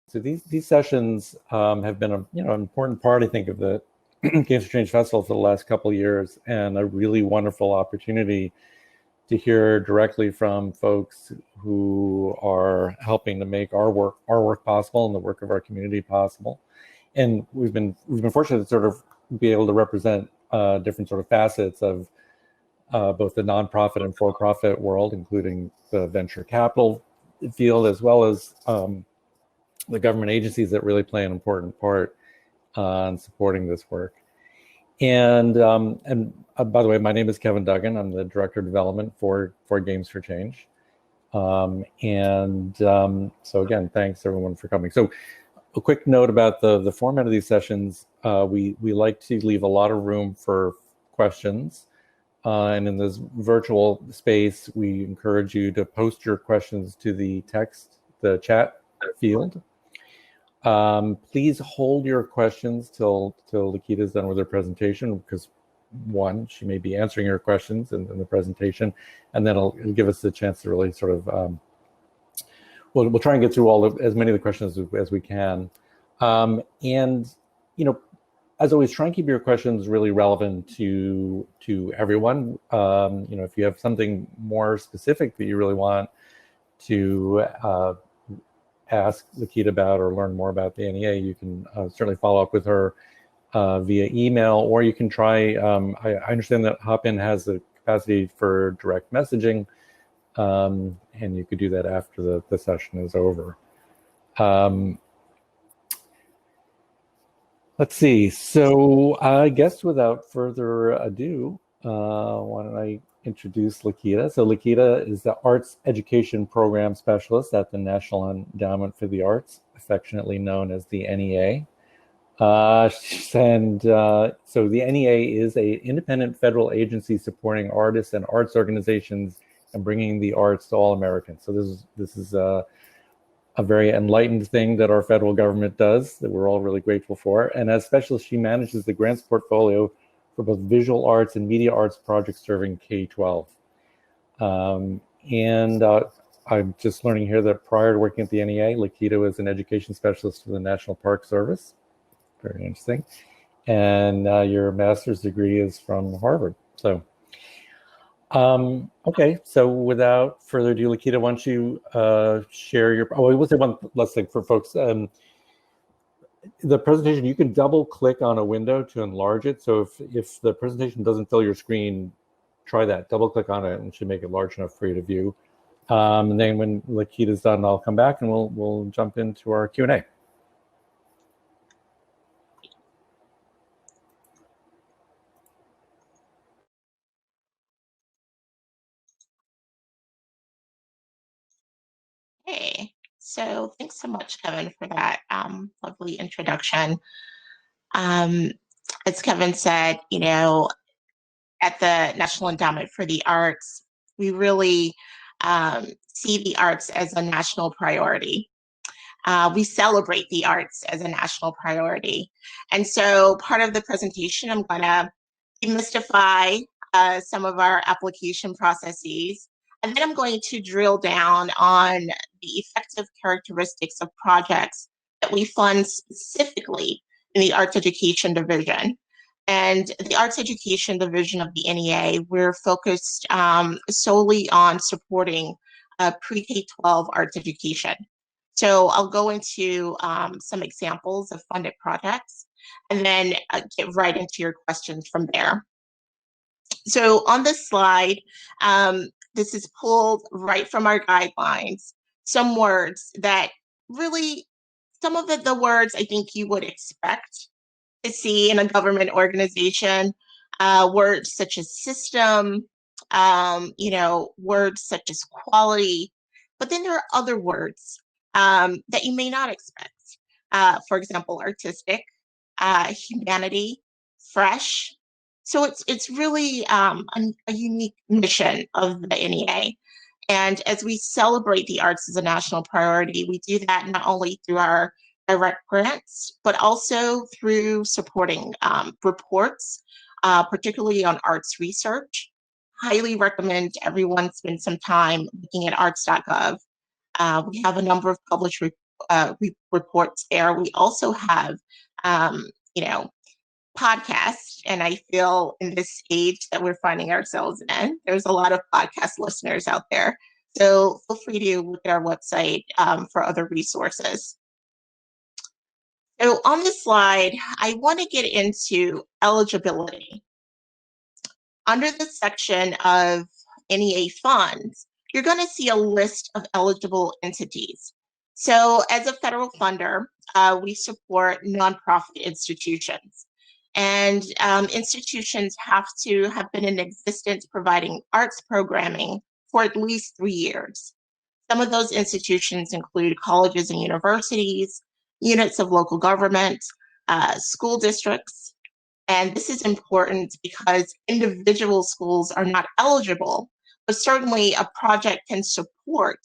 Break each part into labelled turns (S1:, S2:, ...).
S1: So these sessions have been an important part, I think, of the Games for Change Festival for the last couple of years, and a really wonderful opportunity to hear directly from folks who are helping to make our work possible and the work of our community possible. And we've been fortunate to sort of be able to represent different sort of facets of both the nonprofit and for-profit world, including the venture capital field, as well as the government agencies that really play an important part in supporting this work. And by the way, my name is Kevin Duggan. I'm the Director of Development for Games for Change. So again, thanks everyone for coming. So a quick note about the format of these sessions. We like to leave a lot of room for questions. And in this virtual space, we encourage you to post your questions to the chat field. Please hold your questions till Lakita is done with her presentation, because one, she may be answering your questions in the presentation, and then it'll give us the chance to really sort of, we'll try and get through as many of the questions as we can. And, as always, try and keep your questions really relevant to everyone. If you have something more specific that you really want to ask Lakita about or learn more about the NEA, you can certainly follow up with her via email, or you can try, I understand that Hopin has the capacity for direct messaging, and you could do that after the session is over. Let's see, so I guess without further ado, why don't I introduce Lakita. So Lakita is the Arts Education Program Specialist at the National Endowment for the Arts, affectionately known as the NEA. So the NEA is an independent federal agency supporting artists and arts organizations and bringing the arts to all Americans. So this is a very enlightened thing that our federal government does that we're all really grateful for. And as specialist, she manages the grants portfolio for both visual arts and media arts projects serving K-12. I'm just learning here that prior to working at the NEA, Lakita was an education specialist for the National Park Service. Very interesting. And your master's degree is from Harvard. So, okay. So without further ado, Lakita, why don't you share your, I will say one last thing for folks. The presentation, you can double click on a window to enlarge it. So if the presentation doesn't fill your screen, try that. Double click on it and it should make it large enough for you to view. And then when Lakita's done, I'll come back and we'll jump into our Q&A.
S2: Hey, so thanks so much, Kevin, for that lovely introduction. As Kevin said, at the National Endowment for the Arts, we really see the arts as a national priority. We celebrate the arts as a national priority. And so part of the presentation, I'm going to demystify some of our application processes. And then I'm going to drill down on the effective characteristics of projects that we fund specifically in the Arts Education Division. And the Arts Education Division of the NEA, we're focused solely on supporting pre-K-12 arts education. So I'll go into some examples of funded projects and then get right into your questions from there. So on this slide, this is pulled right from our guidelines, some words that really, some of the words I think you would expect to see in a government organization, words such as system, words such as quality, but then there are other words that you may not expect. For example, artistic, humanity, fresh. So it's really a unique mission of the NEA. And as we celebrate the arts as a national priority, we do that not only through our direct grants, but also through supporting reports, particularly on arts research. Highly recommend everyone spend some time looking at arts.gov. We have a number of published reports there. We also have, you know, podcasts, and I feel in this age that we're finding ourselves in, there's a lot of podcast listeners out there. So feel free to look at our website for other resources. So on this slide, I want to get into eligibility. Under the section of NEA funds, you're going to see a list of eligible entities. So as a federal funder, we support nonprofit institutions. And institutions have to have been in existence providing arts programming for at least 3 years. Some of those institutions include colleges and universities, units of local government, school districts. And this is important because individual schools are not eligible, but certainly a project can support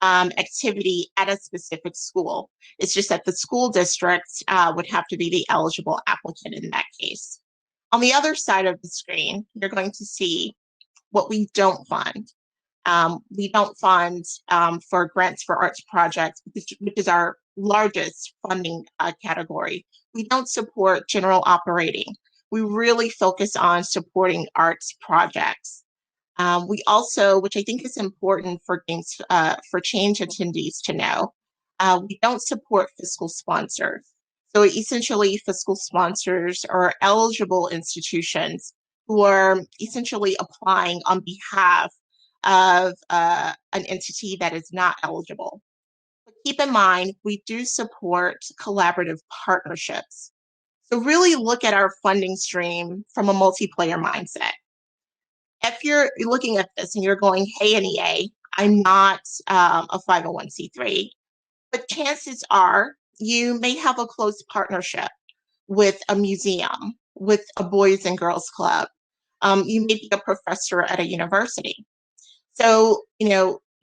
S2: activity at a specific school. It's just that the school district would have to be the eligible applicant in that case. On the other side of the screen, you're going to see what we don't fund. We don't fund for grants for arts projects, which is our largest funding category. We don't support general operating. We really focus on supporting arts projects. We also, which I think is important for change attendees to know, we don't support fiscal sponsors. So essentially, fiscal sponsors are eligible institutions who are essentially applying on behalf of an entity that is not eligible. But keep in mind, we do support collaborative partnerships. So really look at our funding stream from a multiplayer mindset. If you're looking at this and you're going, hey, NEA, I'm not a 501c3, but chances are you may have a close partnership with a museum, with a Boys and Girls Club. You may be a professor at a university. So,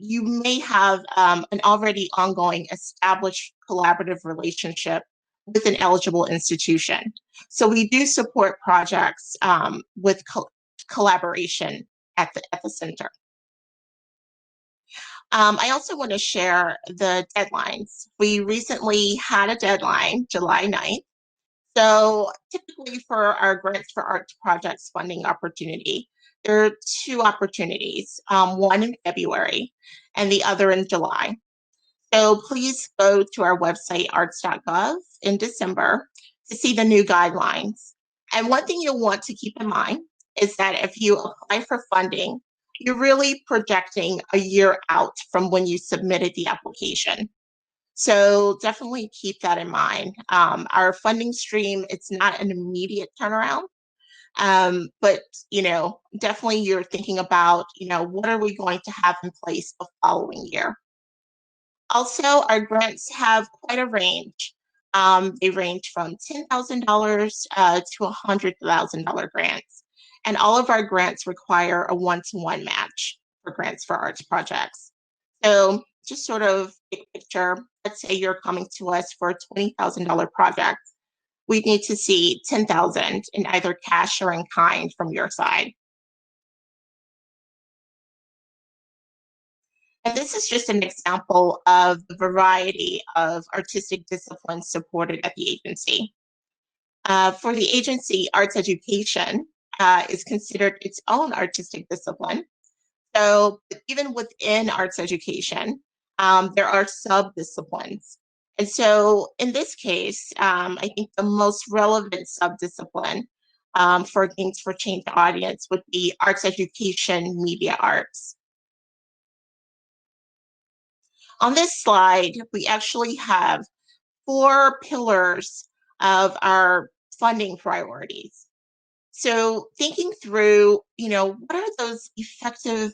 S2: you may have an already ongoing established collaborative relationship with an eligible institution. So we do support projects with collaboration at the center. I also want to share the deadlines. We recently had a deadline, July 9th. So typically for our Grants for Arts Projects funding opportunity, there are 2 opportunities, one in February and the other in July. So please go to our website, arts.gov, in December to see the new guidelines. And one thing you'll want to keep in mind is that if you apply for funding, you're really projecting a year out from when you submitted the application. So definitely keep that in mind. Our funding stream, it's not an immediate turnaround, but definitely you're thinking about, what are we going to have in place the following year? Also, our grants have quite a range. They range from $10,000 to $100,000 grants. And all of our grants require a one-to-one match for grants for arts projects. So just sort of big picture, let's say you're coming to us for a $20,000 project. We need to see $10,000 in either cash or in kind from your side. And this is just an example of the variety of artistic disciplines supported at the agency. For the agency, arts education is considered its own artistic discipline. So even within arts education, there are sub-disciplines. And so in this case, I think the most relevant sub-discipline for Games for Change audience would be arts education, media arts. On this slide, we actually have 4 pillars of our funding priorities. So thinking through, what are those effective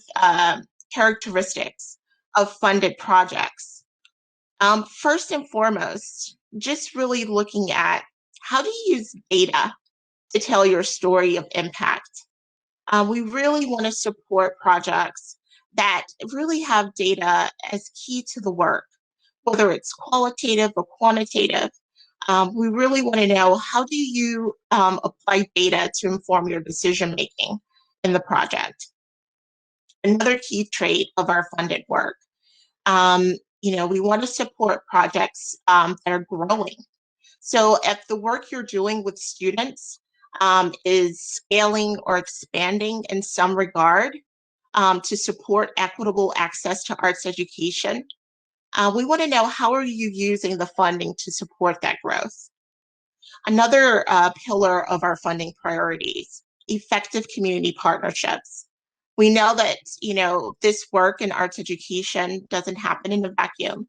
S2: characteristics of funded projects? First and foremost, just really looking at how do you use data to tell your story of impact? We really want to support projects that really have data as key to the work, whether it's qualitative or quantitative. We really want to know, how do you apply data to inform your decision-making in the project? Another key trait of our funded work We want to support projects that are growing. So if the work you're doing with students is scaling or expanding in some regard to support equitable access to arts education, we want to know, how are you using the funding to support that growth? Another pillar of our funding priorities, effective community partnerships. We know that, this work in arts education doesn't happen in a vacuum.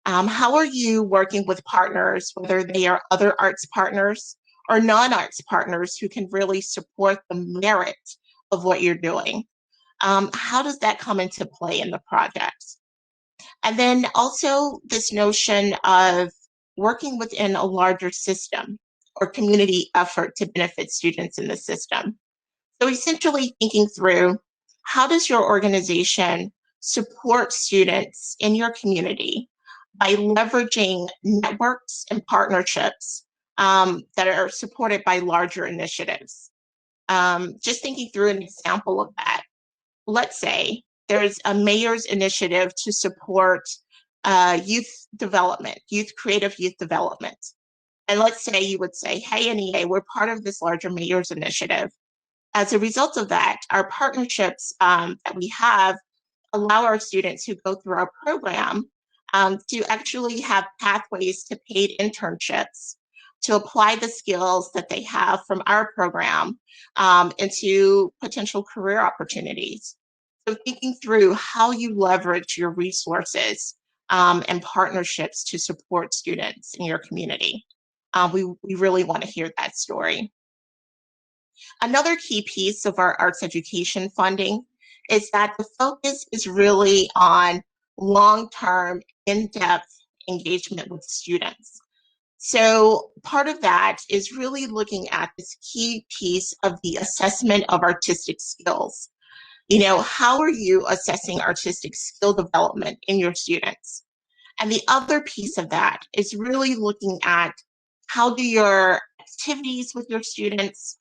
S2: How are you working with partners, whether they are other arts partners or non-arts partners, who can really support the merit of what you're doing? How does that come into play in the project? And then also this notion of working within a larger system or community effort to benefit students in the system. So essentially thinking through, how does your organization support students in your community by leveraging networks and partnerships that are supported by larger initiatives? Just thinking through an example of that, let's say there's a mayor's initiative to support youth development, creative youth development. And let's say you would say, hey, NEA, we're part of this larger mayor's initiative. As a result of that, our partnerships that we have allow our students who go through our program to actually have pathways to paid internships to apply the skills that they have from our program into potential career opportunities. So thinking through how you leverage your resources and partnerships to support students in your community. We really want to hear that story. Another key piece of our arts education funding is that the focus is really on long-term, in-depth engagement with students. So part of that is really looking at this key piece of the assessment of artistic skills. How are you assessing artistic skill development in your students? And the other piece of that is really looking at, how do your activities with your students,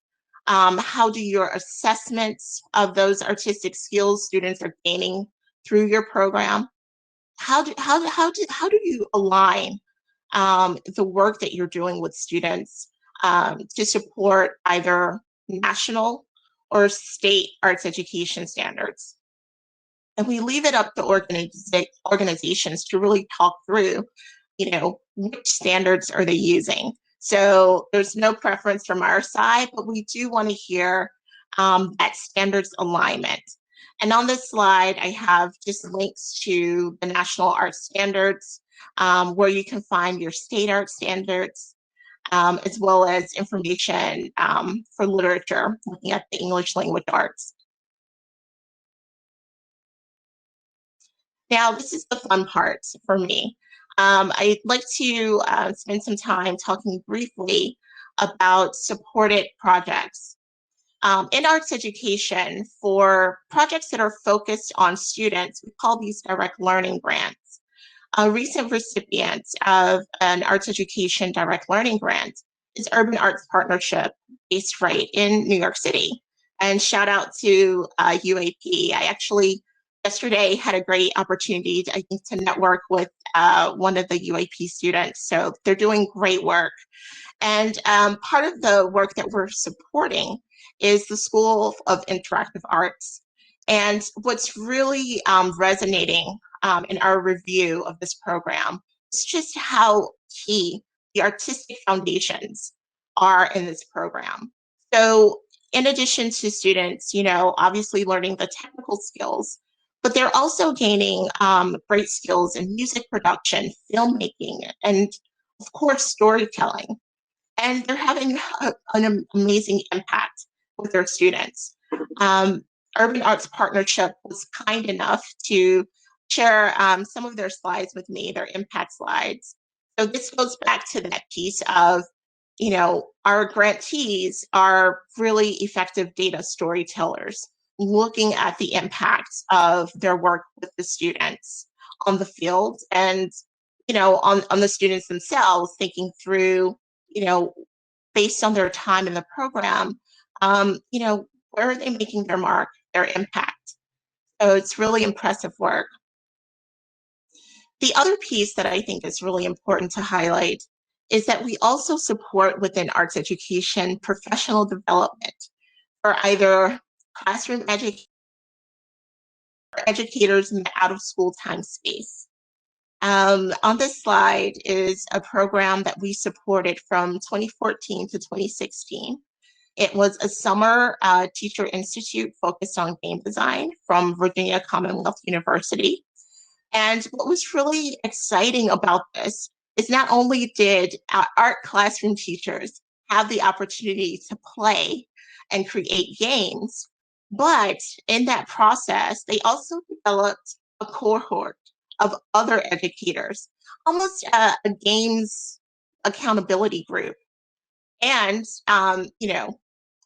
S2: how do your assessments of those artistic skills students are gaining through your program, how do you align the work that you're doing with students to support either national or state arts education standards? And we leave it up to organizations to really talk through, which standards are they using. So there's no preference from our side, but we do want to hear that standards alignment. And on this slide, I have just links to the National Art Standards, where you can find your state art standards, as well as information for literature, looking at the English language arts. Now, this is the fun part for me. I'd like to spend some time talking briefly about supported projects. In arts education, for projects that are focused on students, we call these direct learning grants. A recent recipient of an arts education direct learning grant is Urban Arts Partnership, based right in New York City. And shout out to UAP. I actually yesterday had a great opportunity, I think, to network with one of the UAP students. So they're doing great work. And part of the work that we're supporting is the School of Interactive Arts. And what's really resonating in our review of this program is just how key the artistic foundations are in this program. So in addition to students, obviously learning the technical skills, but they're also gaining great skills in music production, filmmaking, and of course, storytelling. And they're having an amazing impact with their students. Urban Arts Partnership was kind enough to share some of their slides with me, their impact slides. So this goes back to that piece of, our grantees are really effective data storytellers, looking at the impacts of their work with the students on the field and, on the students themselves, thinking through, based on their time in the program, where are they making their mark, their impact? So it's really impressive work. The other piece that I think is really important to highlight is that we also support within arts education professional development for either classroom educators in the out of school time space. On this slide is a program that we supported from 2014 to 2016. It was a summer teacher institute focused on game design from Virginia Commonwealth University. And what was really exciting about this is not only did our art classroom teachers have the opportunity to play and create games, but in that process, they also developed a cohort of other educators, almost a games accountability group. And,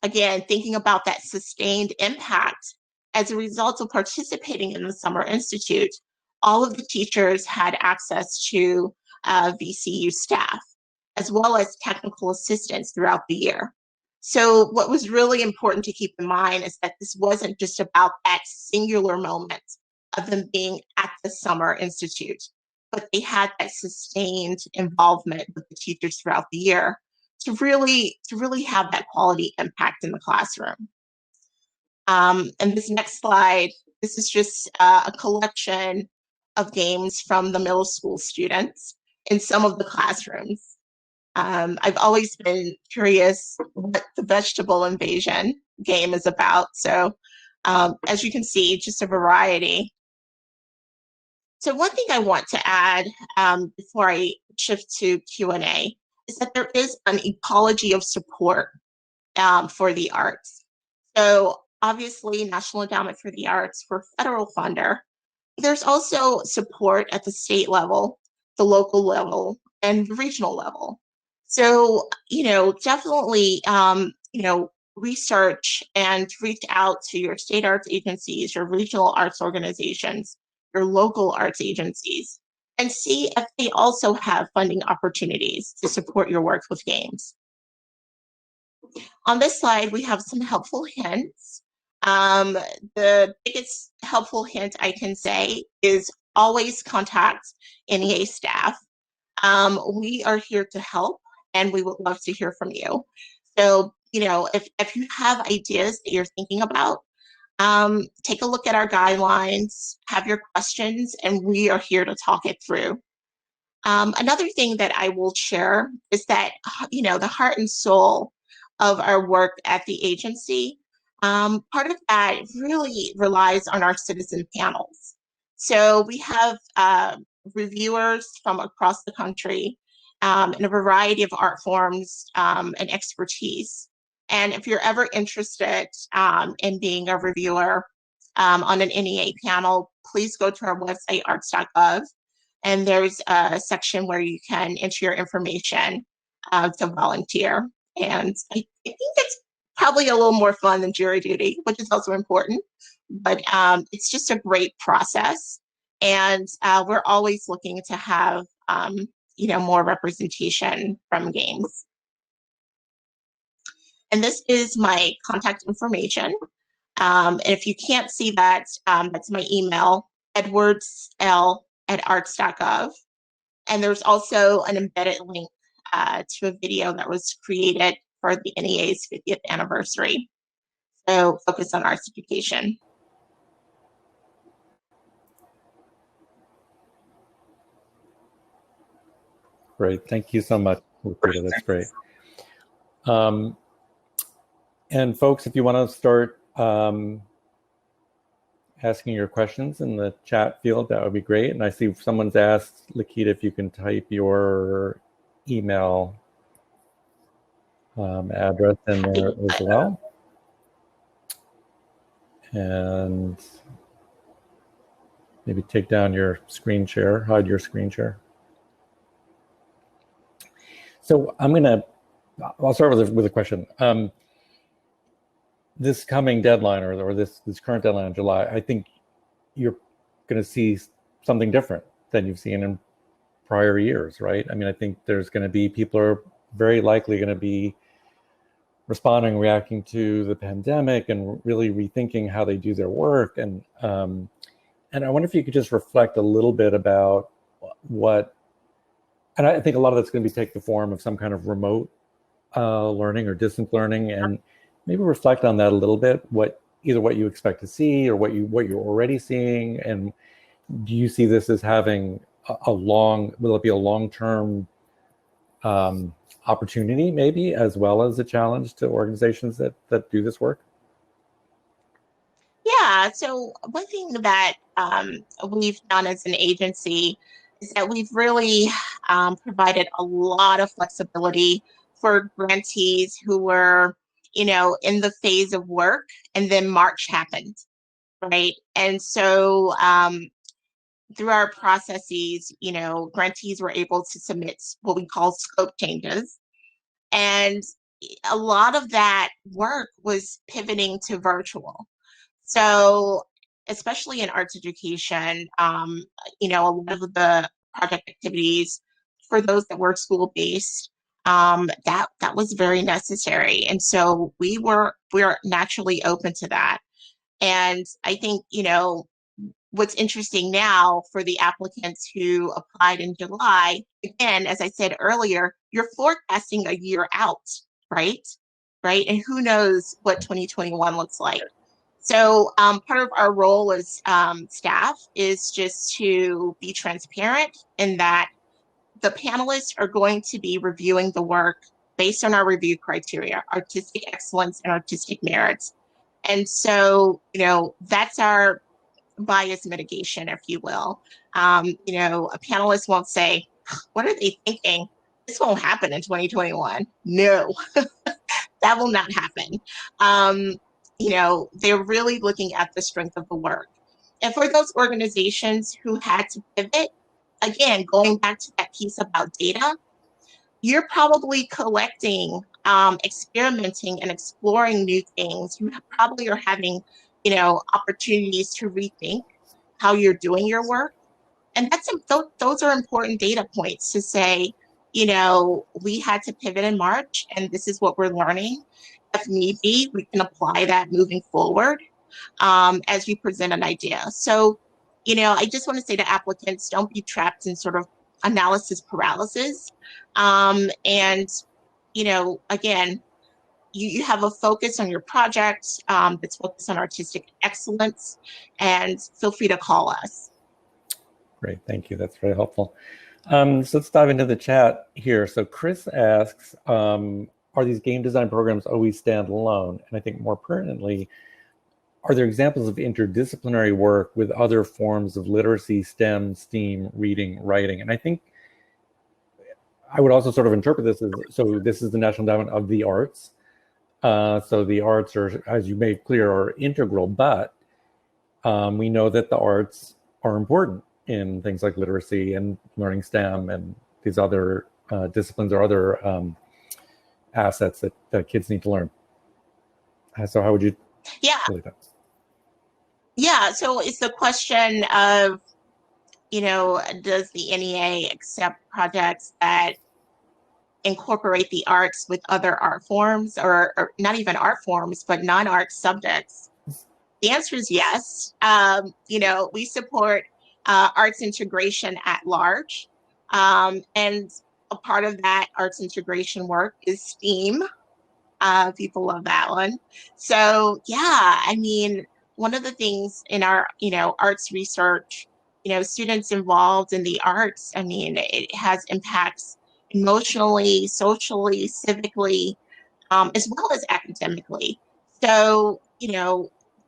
S2: again, thinking about that sustained impact as a result of participating in the Summer Institute, all of the teachers had access to VCU staff, as well as technical assistance throughout the year. So what was really important to keep in mind is that this wasn't just about that singular moment of them being at the Summer Institute, but they had that sustained involvement with the teachers throughout the year to really have that quality impact in the classroom. And this next slide, this is just a collection of games from the middle school students in some of the classrooms. I've always been curious what the vegetable invasion game is about. So as you can see, just a variety. So one thing I want to add before I shift to Q&A is that there is an ecology of support for the arts. So obviously, National Endowment for the Arts, we're a federal funder. There's also support at the state level, the local level, and the regional level. So, definitely, research and reach out to your state arts agencies, your regional arts organizations, your local arts agencies, and see if they also have funding opportunities to support your work with games. On this slide, we have some helpful hints. The biggest helpful hint I can say is always contact NEA staff. We are here to help, and we would love to hear from you. So, if you have ideas that you're thinking about, take a look at our guidelines, have your questions, and we are here to talk it through. Another thing that I will share is that, the heart and soul of our work at the agency, part of that really relies on our citizen panels. So we have reviewers from across the country in a variety of art forms and expertise. And if you're ever interested in being a reviewer on an NEA panel, please go to our website, arts.gov. And there's a section where you can enter your information to volunteer. And I think it's probably a little more fun than jury duty, which is also important. But it's just a great process. And we're always looking to have, more representation from games. And this is my contact information. And if you can't see that, that's my email, edwardsl@arts.gov. And there's also an embedded link to a video that was created for the NEA's 50th anniversary. So focus on arts education.
S1: Great, thank you so much, Lakita. That's great. And folks, if you want to start asking your questions in the chat field, that would be great. And I see someone's asked, Lakita, if you can type your email address in there as well. And maybe take down your screen share, hide your screen share. So I'll start with a question. This coming deadline or this current deadline in July, I think you're going to see something different than you've seen in prior years, right? I mean, I think there's going to be, people are very likely going to be reacting to the pandemic and really rethinking how they do their work. And I wonder if you could just reflect a little bit about and I think a lot of that's going to take the form of some kind of remote learning or distance learning, and maybe reflect on that a little bit. Either what you expect to see or what you're already seeing, and do you see this as having will it be a long-term opportunity maybe, as well as a challenge to organizations that do this work?
S2: Yeah, so one thing that we've done as an agency is that we've really provided a lot of flexibility for grantees who were, in the phase of work, and then March happened, right? And so through our processes, grantees were able to submit what we call scope changes. And a lot of that work was pivoting to virtual. So, especially in arts education, a lot of the project activities for those that were school based, that was very necessary, and so we're naturally open to that. And I think what's interesting now for the applicants who applied in July, again, as I said earlier, you're forecasting a year out, right? Right, and who knows what 2021 looks like. So part of our role as staff is just to be transparent in that the panelists are going to be reviewing the work based on our review criteria, artistic excellence and artistic merits. And so, that's our bias mitigation, if you will. A panelist won't say, what are they thinking? This won't happen in 2021. No, that will not happen. They're really looking at the strength of the work. And for those organizations who had to pivot, again, going back to that piece about data, you're probably collecting, experimenting, and exploring new things. You probably are having, opportunities to rethink how you're doing your work. And those are important data points to say, we had to pivot in March, and this is what we're learning. If need be, we can apply that moving forward as we present an idea. So, I just want to say to applicants, don't be trapped in sort of analysis paralysis. And, again, you have a focus on your project that's focused on artistic excellence, and feel free to call us.
S1: Great, thank you. That's very helpful. So let's dive into the chat here. So Chris asks, are these game design programs always stand alone? And I think more pertinently, are there examples of interdisciplinary work with other forms of literacy, STEM, STEAM, reading, writing? And I think I would also sort of interpret this as, so this is the National Endowment of the Arts. So the arts are, as you made clear, are integral, but we know that the arts are important in things like literacy and learning STEM and these other disciplines or other assets that kids need to learn. So how would you relate that?
S2: Yeah, so it's the question of, does the NEA accept projects that incorporate the arts with other art forms, or not even art forms, but non-art subjects? The answer is yes. We support arts integration at large. And a part of that arts integration work is STEAM. People love that one. So yeah, I mean, one of the things in our, arts research, students involved in the arts, I mean, it has impacts emotionally, socially, civically, as well as academically. So,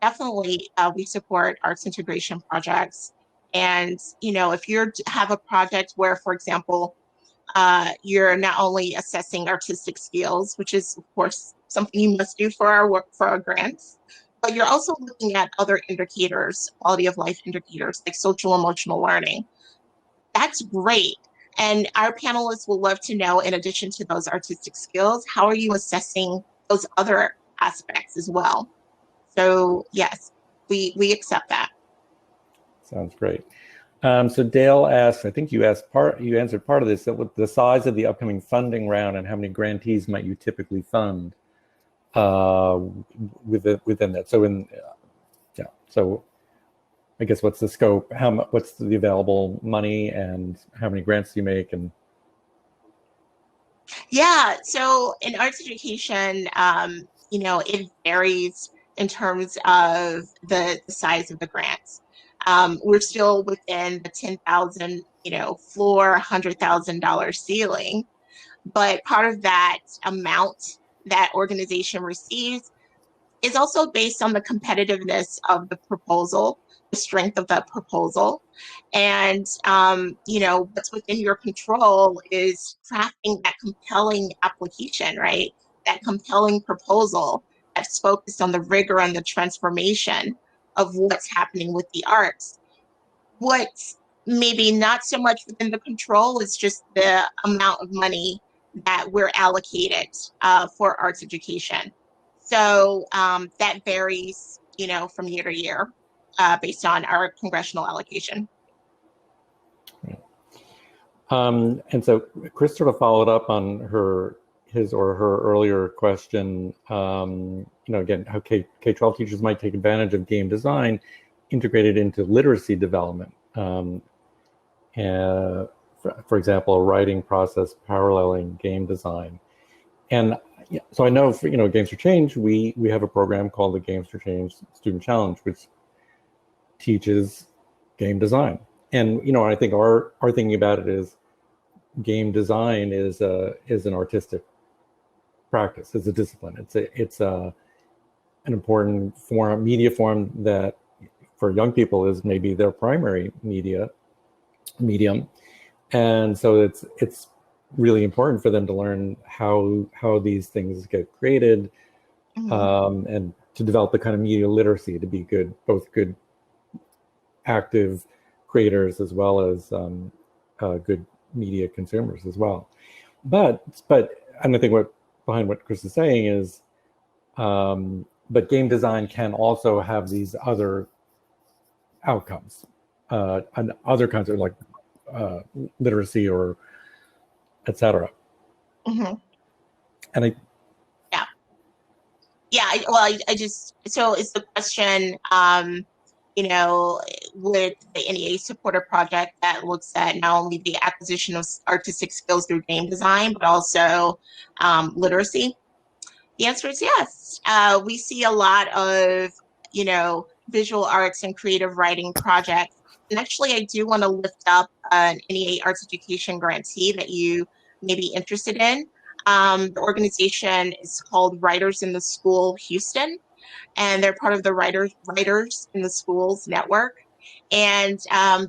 S2: definitely we support arts integration projects. And, if you have a project where, for example, you're not only assessing artistic skills, which is, of course, something you must do for our work, for our grants, but you're also looking at other indicators, quality of life indicators, like social emotional learning. That's great. And our panelists will love to know, in addition to those artistic skills, how are you assessing those other aspects as well? So yes, we accept that.
S1: Sounds great. So Dale asks, I think you answered part of this, that with the size of the upcoming funding round and how many grantees might you typically fund within that? So I guess what's the scope? What's the available money, and how many grants do you make? And
S2: Yeah, so in arts education, it varies in terms of the size of the grants. We're still within the 10,000, floor, $100,000 ceiling, but part of that amount that organization receives is also based on the competitiveness of the proposal, the strength of that proposal. And, what's within your control is crafting that compelling application, right? That compelling proposal that's focused on the rigor and the transformation of what's happening with the arts. What's maybe not so much within the control is just the amount of money that we're allocated for arts education. So that varies, from year to year based on our congressional allocation.
S1: and so Chris sort of followed up on his or her earlier question. Again, how K-12 teachers might take advantage of game design integrated into literacy development. For example, a writing process paralleling game design. And so I know for, Games for Change, we have a program called the Games for Change Student Challenge, which teaches game design. And I think our thinking about it is game design is an artistic practice, it's a discipline. It's an important media form that for young people is maybe their primary medium. And so it's really important for them to learn how these things get created, and to develop the kind of media literacy to be both good active creators as well as good media consumers as well. But and I think behind what Chris is saying is, but game design can also have these other outcomes, and other kinds of like literacy or etc.
S2: Mm-hmm.
S1: And
S2: I just, so it's the question, with the NEA supporter project that looks at not only the acquisition of artistic skills through game design, but also literacy. The answer is yes. We see a lot of, visual arts and creative writing projects. And actually, I do want to lift up an NEA arts education grantee that you may be interested in. The organization is called Writers in the School Houston, and they're part of the Writers in the Schools network. And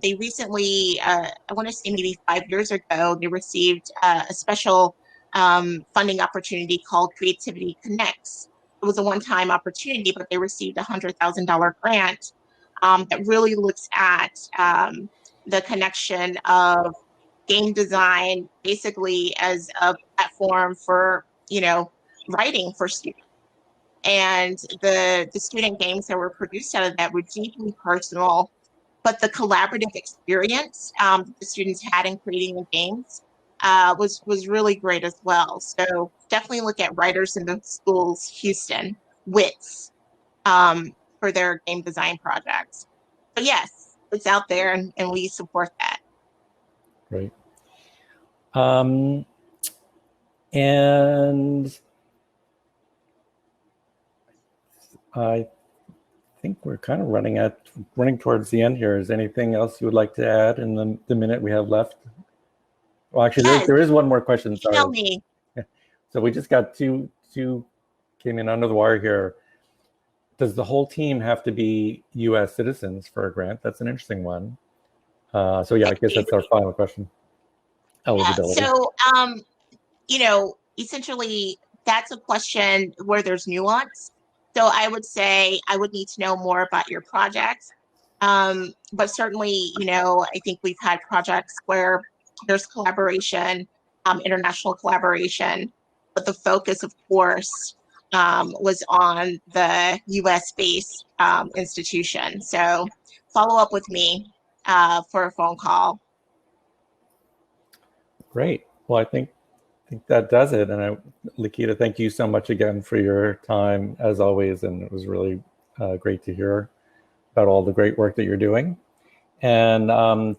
S2: they recently, I want to say maybe 5 years ago, they received a special funding opportunity called Creativity Connects. It was a one-time opportunity, but they received a $100,000 grant that really looks at the connection of game design basically as a platform for, writing for students. And the student games that were produced out of that were deeply personal, but the collaborative experience the students had in creating the games was really great as well. So definitely look at Writers in the Schools Houston, WITS, for their game design projects. So yes, it's out there, and we support that.
S1: great. And I think we're kind of running towards the end here. Is anything else you would like to add in the minute we have left? Well, actually,
S2: Yes,
S1: there is one more question. Sorry.
S2: email me.
S1: So we just got two came in under the wire here. Does the whole team have to be U.S. citizens for a grant? That's an interesting one. So yeah, I guess that's our final question. Eligibility.
S2: So essentially that's a question where there's nuance. So I would say I would need to know more about your project. But certainly, I think we've had projects where there's collaboration, international collaboration, but the focus, of course, was on the US based institution. So follow up with me for a phone call.
S1: Great. Well, I think that does it. And Lakita, thank you so much again for your time as always. And it was really great to hear about all the great work that you're doing. And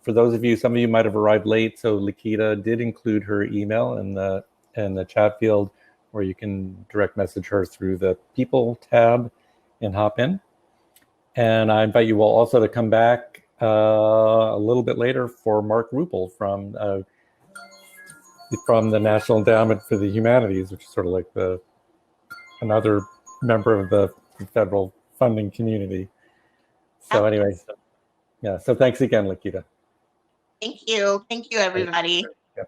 S1: for those of you, some of you might have arrived late, so Lakita did include her email in the chat field, where you can direct message her through the People tab and hop in. And I invite you all also to come back a little bit later for Mark Ruppel from the National Endowment for the Humanities, which is sort of like another member of the federal funding community. So anyway, yeah. So thanks again, Lakita.
S2: Thank you. Thank you, everybody.
S1: Yeah.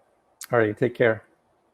S1: All right. Take care.